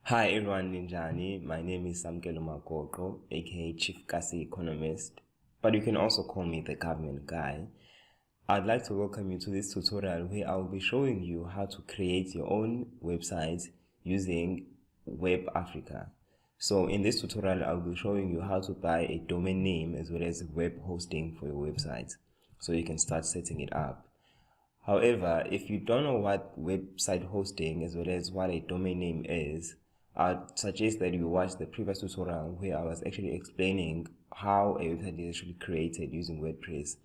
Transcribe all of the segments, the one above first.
Hi everyone, Ninjani. My name is Samkelo Makoko, aka Chief Kasi Economist, but you can also call me the government guy. I'd like to welcome you to this tutorial where I'll be showing you how to create your own website using Web Africa. So in this tutorial, I'll be showing you how to buy a domain name as well as web hosting for your website so you can start setting it up. However, if you don't know what website hosting as well as what a domain name is, I'd suggest that you watch the previous tutorial where I was actually explaining how a website is actually created using WordPress.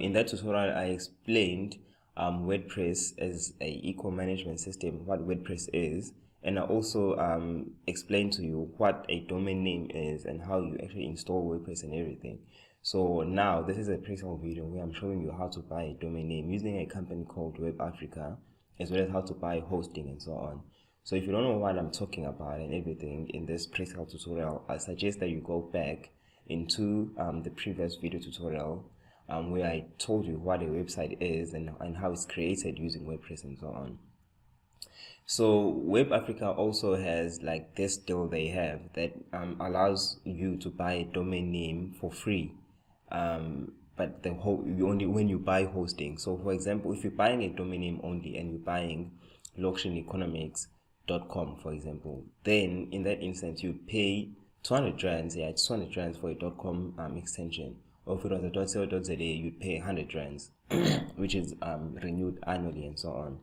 In that tutorial, I explained WordPress as a eco management system, what WordPress is, and I also explained to you what a domain name is and how you actually install WordPress and everything. So now this is a practical video where I'm showing you how to buy a domain name using a company called Web Africa, as well as how to buy hosting and so on. So if you don't know what I'm talking about and everything in this practical tutorial, I suggest that you go back into the previous video tutorial where I told you what a website is and how it's created using WordPress and so on. So Web Africa also has like this deal they have that allows you to buy a domain name for free, but you only when you buy hosting. So for example, if you're buying a domain name only and you're buying lockshineconomics.com, for example, then in that instance you pay 200 rands. Yeah, it's 200 rands for a .com extension. Or if it was a .co.za, you'd pay 100 rands, which is renewed annually and so on.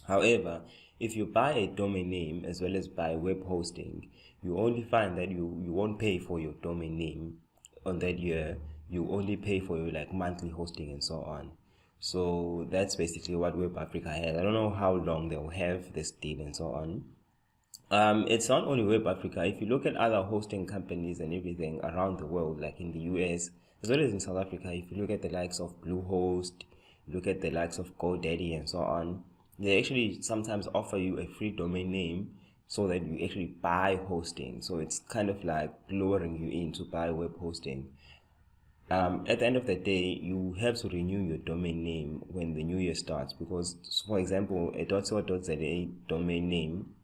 However, if you buy a domain name as well as buy web hosting, you only find that you won't pay for your domain name on that year. You only pay for your like monthly hosting and so on. So that's basically what Web Africa has. I don't know how long they'll have this deal and so on. It's not only Web Africa. If you look at other hosting companies and everything around the world, like in the US as well as in South Africa, if you look at the likes of Bluehost, look at the likes of GoDaddy and so on, they actually sometimes offer you a free domain name so that you actually buy hosting. So it's kind of like luring you in to buy web hosting. At the end of the day, you have to renew your domain name when the new year starts, because for example, a .co.za domain name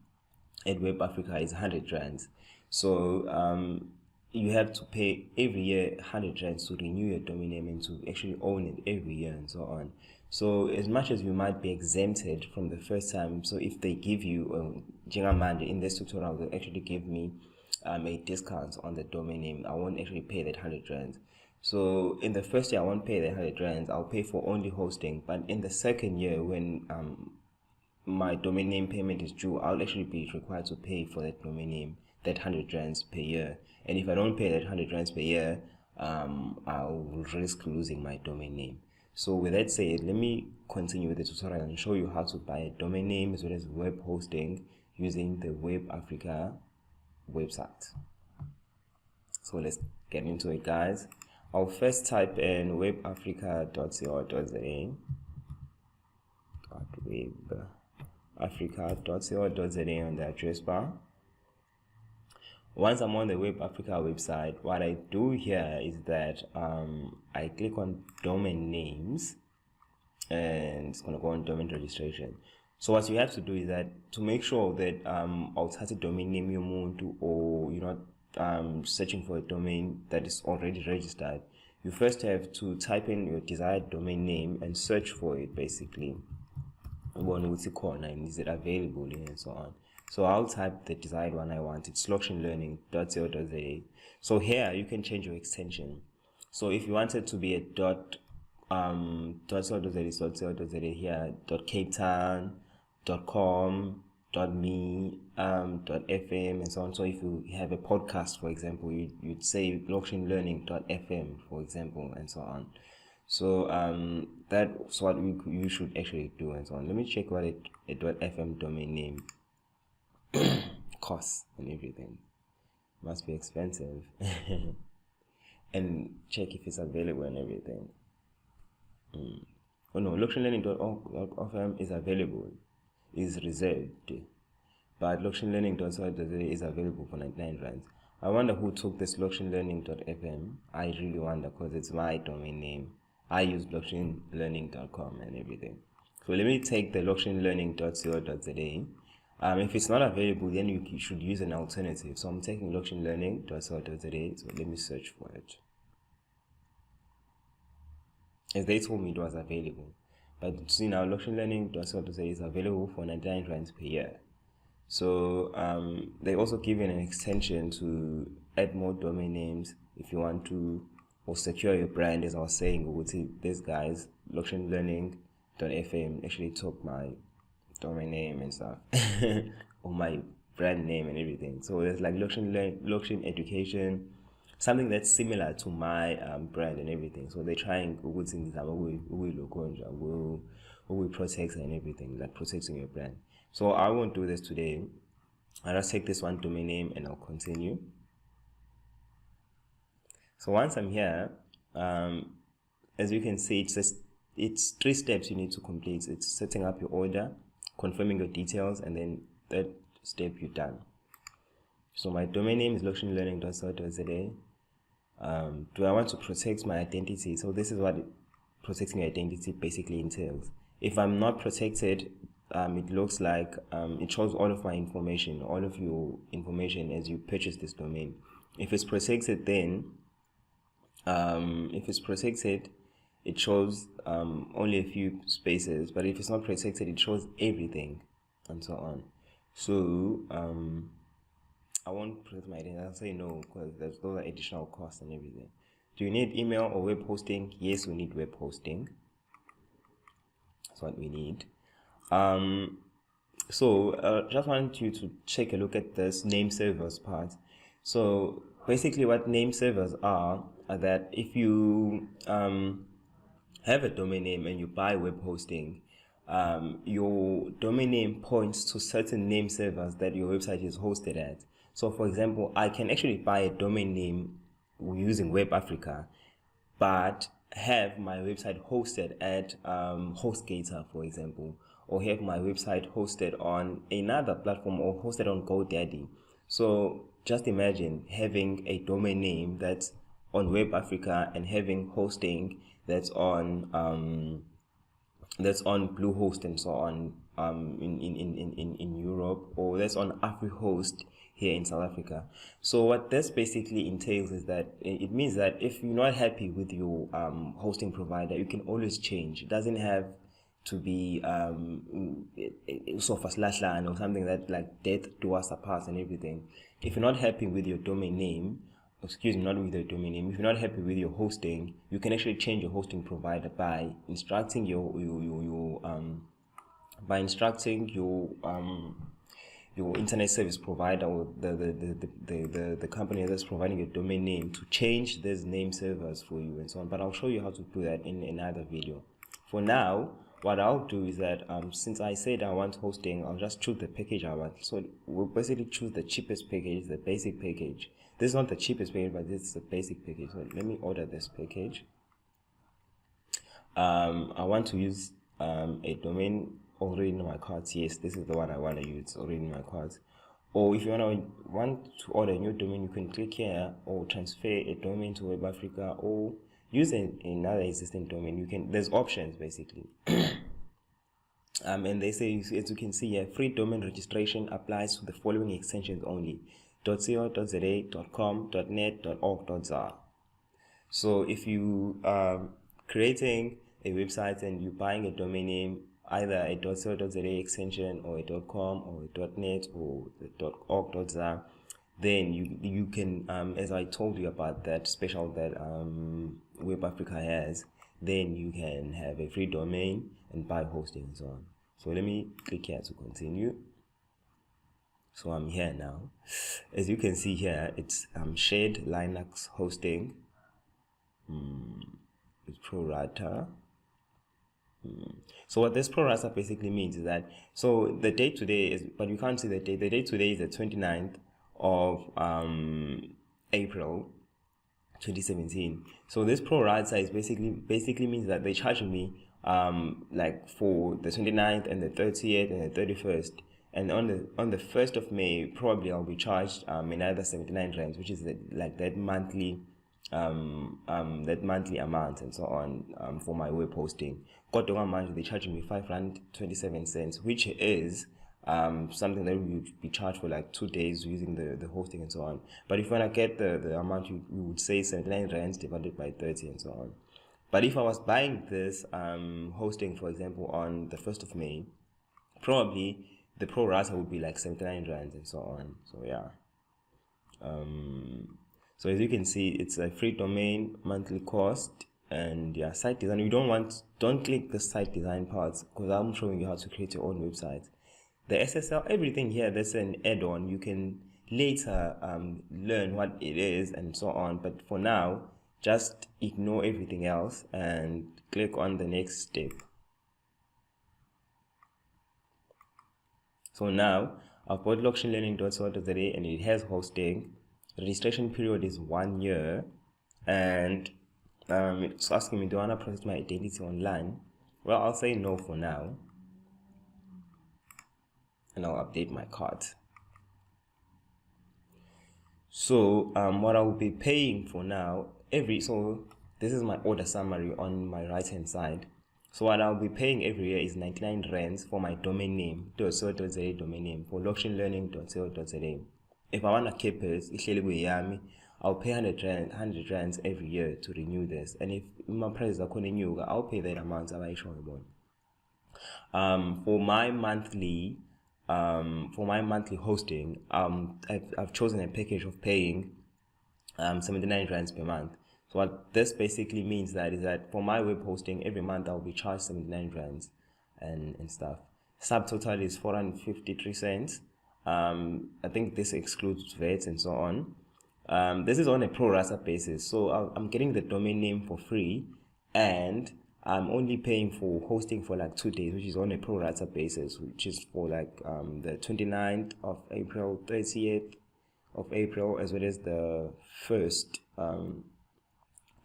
at Web Africa is 100 rands. So you have to pay every year 100 rands to renew your domain name and to actually own it every year and so on. So as much as you might be exempted from the first time, so if they give you Jingamande in this tutorial, they'll actually give me a discount on the domain name. I won't actually pay that 100 rands. So in the first year I won't pay the 100 rands, I'll pay for only hosting. But in the second year, when my domain name payment is due, I'll actually be required to pay for that domain name, that 100 rands per year. And if I don't pay that 100 rands per year, I'll risk losing my domain name. So with that said, let me continue with the tutorial and show you how to buy a domain name as well as web hosting using the Web Africa website. So let's get into it, guys. I'll first type in webafrica.co.za, webafrica.co.za on the address bar. Once I'm on the Web Africa website, what I do here is that I click on domain names and it's going to go on domain registration. So what you have to do is that to make sure that alternative domain name you move to, or you're not searching for a domain that is already registered, you first have to type in your desired domain name and search for it basically. Is it available and so on. So I'll type the desired one I want. It's lockshinelearning.co.za. So here you can change your extension. So if you want it to be a .co.za here, .cape town, .com, .me, .fm and so on. So if you have a podcast, for example, you'd say lockshinelearning.fm, for example, and so on. So that's what you should actually do and so on. Let me check what a .fm domain name costs and everything. Must be expensive. And check if it's available and everything. Oh no, lockshinelearning.fm is available, is reserved, but lockshinelearning.co.za is available for 99 rands. I wonder who took this lockshinelearning.fm. I really wonder, because it's my domain name. I use blockchainlearning.com and everything. So let me take the blockchainlearning.co.za. If it's not available, then you should use an alternative. So I'm taking blockchainlearning.co.za. So let me search for it. As they told me it was available. But see now, blockchainlearning.co.za is available for 99 rands per year. So they also give you an extension to add more domain names if you want to, or secure your brand. As I was saying, we'll see these guys, blockchainlearning.fm actually took my domain name and stuff, or my brand name and everything. So there's like blockchain education, something that's similar to my brand and everything. So they're trying to protect and everything, like protecting your brand. So I won't do this today. I'll just take this one domain name and I'll continue. So once I'm here, as you can see, it's 3 steps you need to complete. It's setting up your order, confirming your details, and then that step you're done. So my domain name is blockchainlearning.co.za. Do I want to protect my identity? So this is what protecting your identity basically entails. If I'm not protected, it looks like it shows all of my information, all of your information as you purchase this domain. If it's protected, then it shows only a few spaces, but if it's not protected, it shows everything and so on. So I won't protect my identity. I'll say no, because those are additional costs and everything. Do you need email or web hosting? Yes, we need web hosting. That's what we need. Just want you to take a look at this name servers part. So basically what name servers are that if you have a domain name and you buy web hosting, your domain name points to certain name servers that your website is hosted at. So for example, I can actually buy a domain name using Web Africa, but have my website hosted at HostGator, for example, or have my website hosted on another platform or hosted on GoDaddy. So just imagine having a domain name that's on Web Africa and having hosting that's on Bluehost and so on in Europe, or that's on AfriHost here in South Africa. So what this basically entails is that it means that if you're not happy with your hosting provider, you can always change. It doesn't have to be Sofa/LAN or something that like death do us apart and everything. If you're not happy with your domain name, if you're not happy with your hosting, you can actually change your hosting provider by instructing your internet service provider or the company that's providing your domain name to change these name servers for you and so on. But I'll show you how to do that in another video. For now, what I'll do is that since I said I want hosting, I'll just choose the package I want. So we'll basically choose the cheapest package, the basic package. This is not the cheapest package, but this is the basic package. So let me order this package. I want to use a domain already in my cards. Yes, this is the one I want to use already in my cards. Or if you want to order a new domain, you can click here or transfer a domain to Web Africa or use another existing domain. You can, there's options basically. And they say, as you can see here, free domain registration applies to the following extensions only: .co.za, .com, .net, .org, .za. So if you are creating a website and you're buying a domain name, either a .co.za extension or a .com or a .net or the .org, .za, then you can, as I told you about that special that Web Africa has, then you can have a free domain and buy hosting and so on. So let me click here to continue. So I'm here now. As you can see here, it's shared Linux hosting. It's pro rata. So what this pro rata basically means is that, so the date today is, but you can't see the date. The date today is the 29th of April 2017. So this pro rata is basically means that they charge me like for the 29th and the 30th and the 31st, and on the 1st of May probably I'll be charged another 79 rands, which is like that monthly that monthly amount and so on for my web hosting. Kodwa manje they're charging me R5.27, which is something that we would be charged for like 2 days using the hosting and so on. But if you wanna get the amount, you would say 79 rands divided by 30 and so on. But if I was buying this hosting, for example, on the 1st of May, probably the pro rata would be like 79 rands and so on. So yeah. So as you can see, it's a free domain, monthly cost, and yeah, site design. You don't click the site design parts because I'm showing you how to create your own website. The SSL, everything here, that's an add-on. You can later learn what it is and so on. But for now, just ignore everything else and click on the next step. So now I've bought lockchainlearning.co.za and it has hosting. Registration period is 1 year, and it's asking me, do I want to process my identity online? Well, I'll say no for now, and I'll update my card. So what I will be paying for now, so this is my order summary on my right hand side. So what I'll be paying every year is 99 rands for my domain name, .co.za domain name, for lockchainlearning.co.za. If I want to keep it, I'll pay 100 rands every year to renew this. And if my prices are new, I'll pay that amount. For my monthly hosting, I've chosen a package of paying 79 rands per month. So what this basically means is that for my web hosting, every month I'll be charged 79 rands and stuff. Subtotal is 453 cents. I think this excludes VAT and so on. This is on a pro rata basis, so I'm getting the domain name for free, and I'm only paying for hosting for like 2 days, which is on a pro rata basis, which is for like the 29th of April, 30th of April, as well as the 1st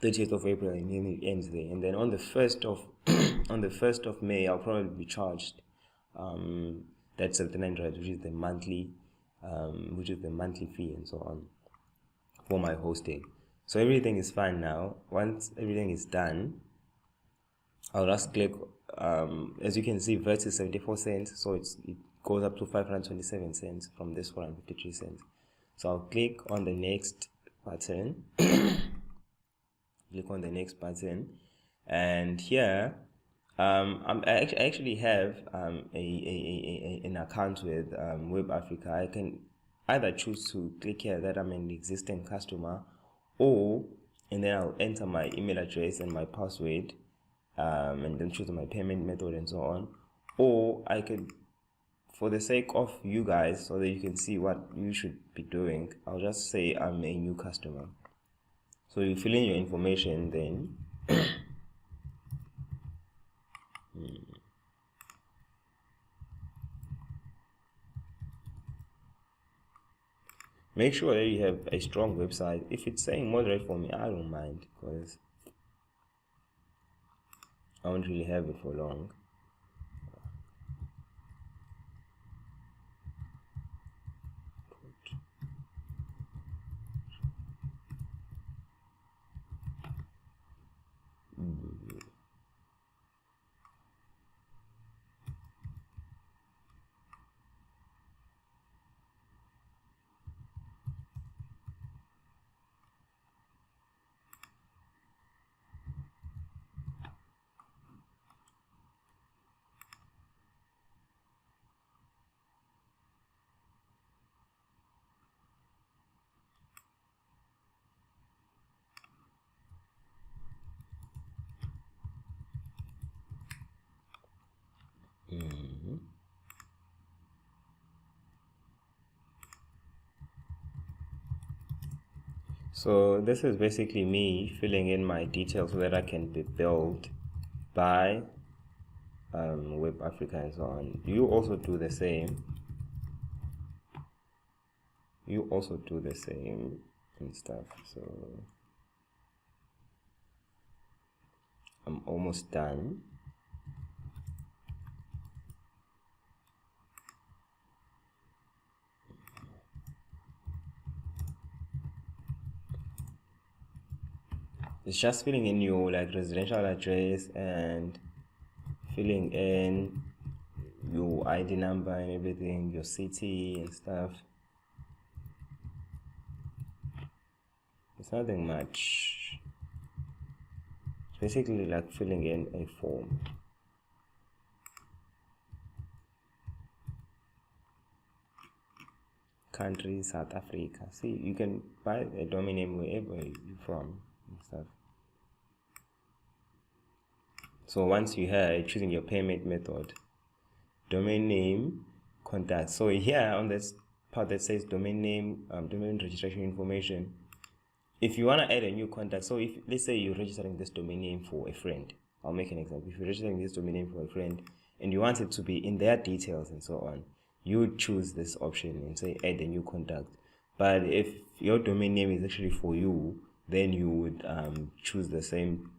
30th of April, and then it ends there. And then on the 1st of on the 1st of May, I'll probably be charged that 79 rands, which is the monthly fee and so on for my hosting. So everything is fine now. Once everything is done, I'll just click. As you can see, VAT is 74 cents, so it goes up to 527 cents from this 453 cents. So I'll click on the next button. Click on the next button, and here I actually have an account with Web Africa. I can either choose to click here that I'm an existing customer, and then I'll enter my email address and my password, and then choose my payment method and so on. Or I could, for the sake of you guys, so that you can see what you should be doing, I'll just say I'm a new customer. So you fill in your information, then make sure that you have a strong website. If it's saying moderate for me, I don't mind, because I won't really have it for long. So this is basically me filling in my details so that I can be billed by Web Africa and so on. You also do the same. And stuff. So I'm almost done. it's just filling in your like residential address and filling in your ID number and everything, your city and stuff. It's nothing much. It's basically like filling in a form. Country, South Africa. See, you can buy a domain name wherever you're from and stuff. So once you have choosing your payment method, domain name, contact. So here on this part that says domain name, domain registration information, if you want to add a new contact, so if let's say you're registering this domain name for a friend, I'll make an example. If you're registering this domain name for a friend and you want it to be in their details and so on, you would choose this option and say add a new contact. But if your domain name is actually for you, then you would choose the same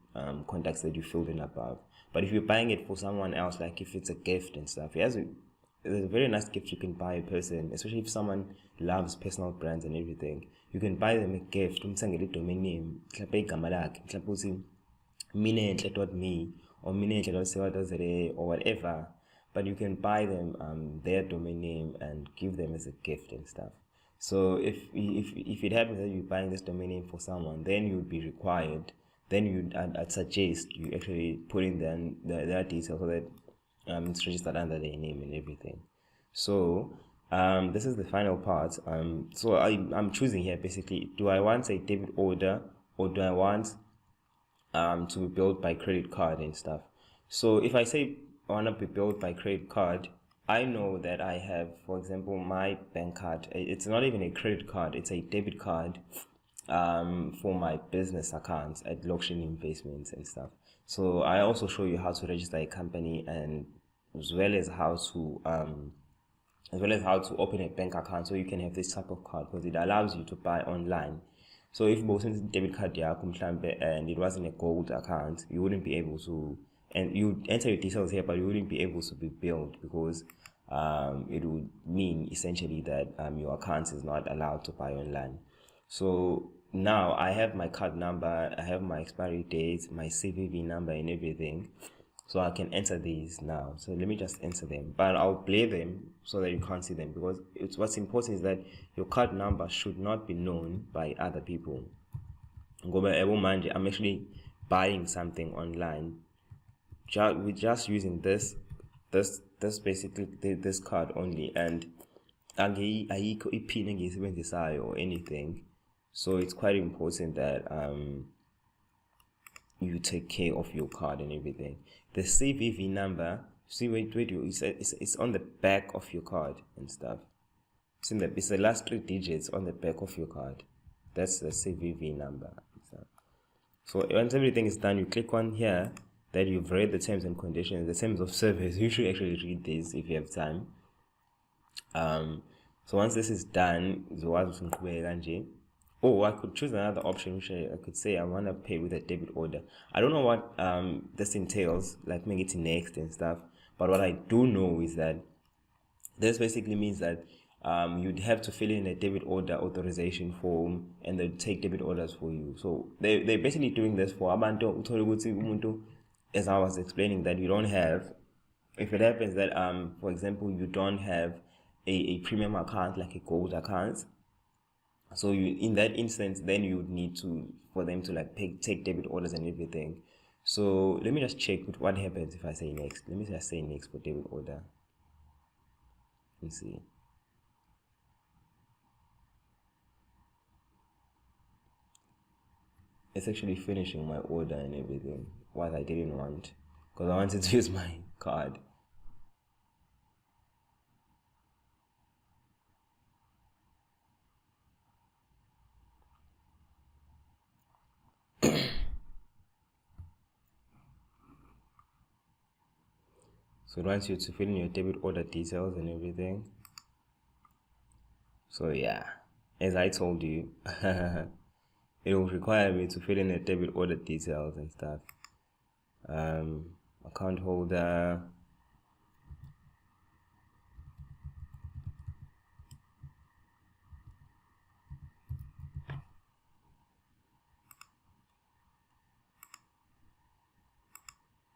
contacts that you filled in above. But if you're buying it for someone else, like if it's a gift and stuff, there's a very nice gift you can buy a person, especially if someone loves personal brands and everything. You can buy them a gift, umthengele domain name, mhlawumbe igama lakhe, mhlawumbe uthi minenhle.me or minenhle.co.za or whatever. But you can buy them their domain name and give them as a gift and stuff. So if it happens that you're buying this domain name for someone, then you would be required. Then I'd suggest you actually put in their details so that it's registered under their name and everything. So this is the final part. So I'm choosing here basically, do I want a debit order or do I want to be billed by credit card and stuff? So if I say I want to be billed by credit card, I know that I have, for example, my bank card. It's not even a credit card, it's a debit card for my business accounts at Lockshin Investments and stuff. So I also show you how to register a company and as well as how to open a bank account so you can have this type of card, because it allows you to buy online. So if both debit card and it wasn't a gold account, you wouldn't be able to, and you enter your details here, but you wouldn't be able to be billed, because it would mean essentially that your account is not allowed to buy online. So now I have my card number, I have my expiry date, my CVV number and everything. So I can enter these now. So let me just enter them, but I'll play them so that you can't see them, because what's important is that your card number should not be known by other people. I'm actually buying something online. We're just using this basically this card only, and ayikho iphini engiyisebenzisayo or anything. So it's quite important that you take care of your card and everything. The CVV number, see it's on the back of your card and stuff. It's the last 3 digits on the back of your card. That's the CVV number. So once everything is done, you click on here that you've read the terms and conditions, the terms of service. You should actually read this if you have time. So once this is done, I could choose another option, which I could say I want to pay with a debit order. I don't know what this entails, like make it next and stuff. But what I do know is that this basically means that you'd have to fill in a debit order authorization form, and they'll take debit orders for you. So they're basically doing this for abantu umuntu, as I was explaining, that you don't have. If it happens that for example you don't have a premium account, like a gold account, so you, in that instance, then you would need for them to like take debit orders and everything. So let me just check what happens if I say next. Let me just say next for debit order. Let's see. It's actually finishing my order and everything, what I didn't want, because I wanted to use my card. So it wants you to fill in your debit order details and everything. So yeah, as I told you, it will require me to fill in the debit order details and stuff. Account holder.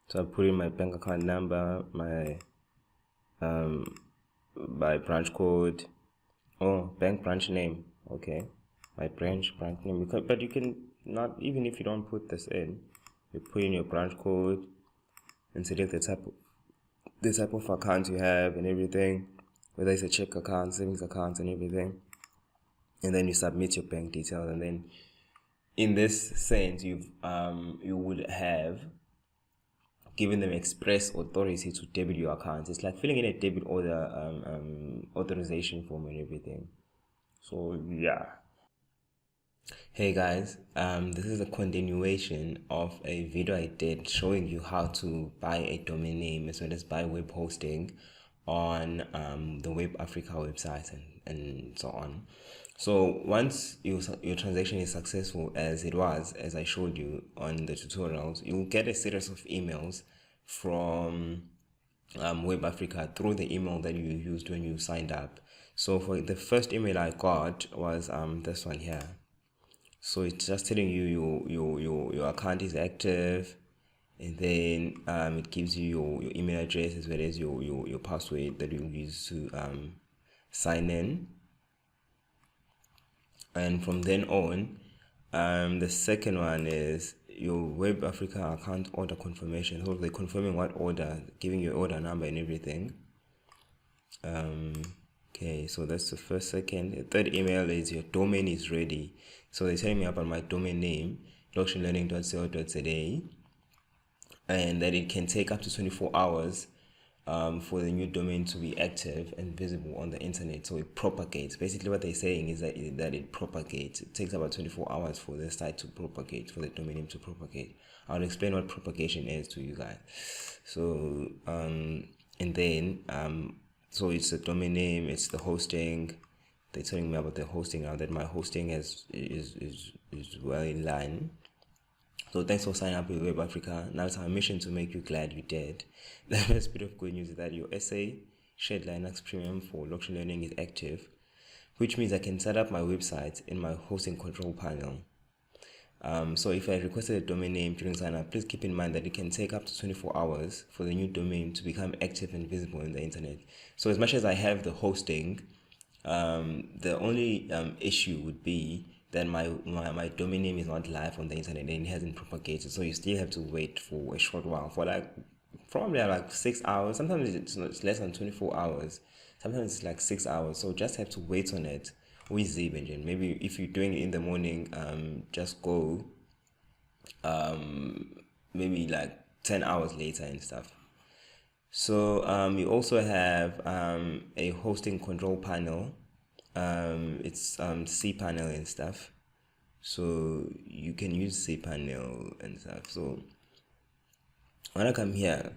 So I put in my bank account number, my branch code, bank branch name. Okay, my branch name. But you can not, even if you don't put this in, you put in your branch code and select the type of account you have and everything, whether it's a check account, savings account, and everything, and then you submit your bank details, and then in this sense you would have given them express authority to debit your account. It's like filling in a debit order authorization form and everything. So yeah. Hey guys, this is a continuation of a video I did showing you how to buy a domain name as well as buy web hosting on the Web Africa website and so on. So once your transaction is successful, as it was, as I showed you on the tutorials, you'll get a series of emails from Web Africa through the email that you used when you signed up. So for the first email I got was this one here. So it's just telling you your account is active, and then it gives you your email address as well as your password that you'll use to sign in. And from then on, the second one is your Web Africa account order confirmation. So they're confirming what order, giving you order number and everything. Okay, so that's the first. Second, the third email is your domain is ready. So they're telling me about my domain name, blockchainlearning.co.za, and that it can take up to 24 hours for the new domain to be active and visible on the internet. So it propagates. Basically what they're saying is that it propagates. It takes about 24 hours for the site to propagate, for the domain name to propagate. I'll explain what propagation is to you guys. So and then so it's the domain name, it's the hosting. They're telling me about the hosting now, that my hosting is well in line. So thanks for signing up with Web Africa. Now it's our mission to make you glad you did. The best bit of good news is that your SA Shared Linux Premium for Blockchain Learning is active, which means I can set up my website in my hosting control panel. So if I requested a domain name during sign up, please keep in mind that it can take up to 24 hours for the new domain to become active and visible in the internet. So as much as I have the hosting, the only issue would be that my domain name is not live on the internet and it hasn't propagated. So you still have to wait for a short while, for like probably like 6 hours. Sometimes it's less than 24 hours. Sometimes it's like 6 hours. So just have to wait on it with Zip engine. Maybe if you're doing it in the morning, just go maybe like 10 hours later and stuff. So you also have a hosting control panel. It's cPanel and stuff. So you can use cPanel and stuff. So when I come here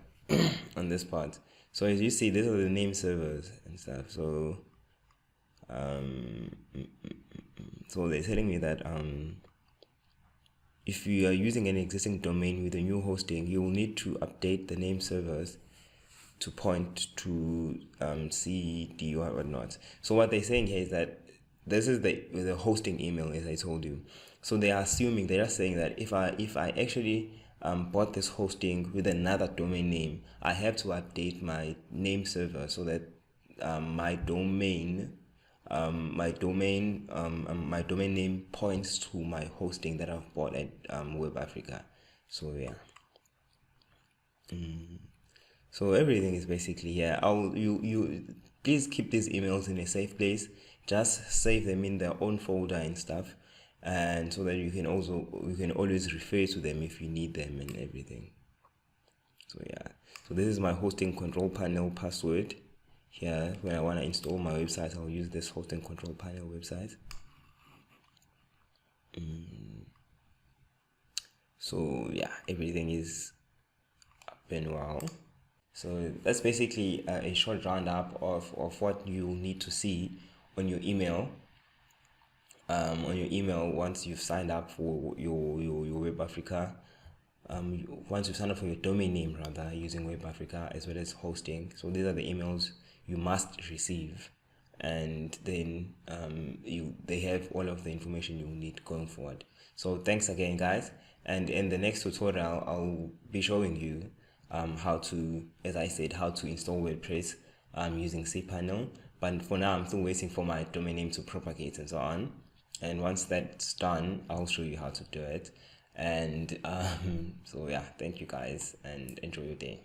on this part, so as you see, these are the name servers and stuff. So so they're telling me that if you are using an existing domain with a new hosting, you will need to update the name servers to point to CD or whatnot. So what they're saying here is that this is the hosting email, as I told you. So they are assuming, they are saying that if I actually bought this hosting with another domain name, I have to update my name server so that my domain name points to my hosting that I've bought at Web Africa. So yeah. So everything is basically here. You please keep these emails in a safe place. Just save them in their own folder and stuff, and so that you can always refer to them if you need them and everything. So yeah. So this is my hosting control panel password. Here, when I want to install my website, I'll use this hosting control panel website. So yeah, everything is up and well. So that's basically a short roundup of what you need to see on your email. Once you've signed up for your Web Africa, once you've signed up for your domain name rather, using Web Africa as well as hosting. So these are the emails you must receive, and then they have all of the information you need going forward. So thanks again, guys, and in the next tutorial I'll be showing you how to, as I said, how to install WordPress using cPanel. But for now, I'm still waiting for my domain name to propagate and so on. And once that's done, I'll show you how to do it. And so yeah, thank you guys and enjoy your day.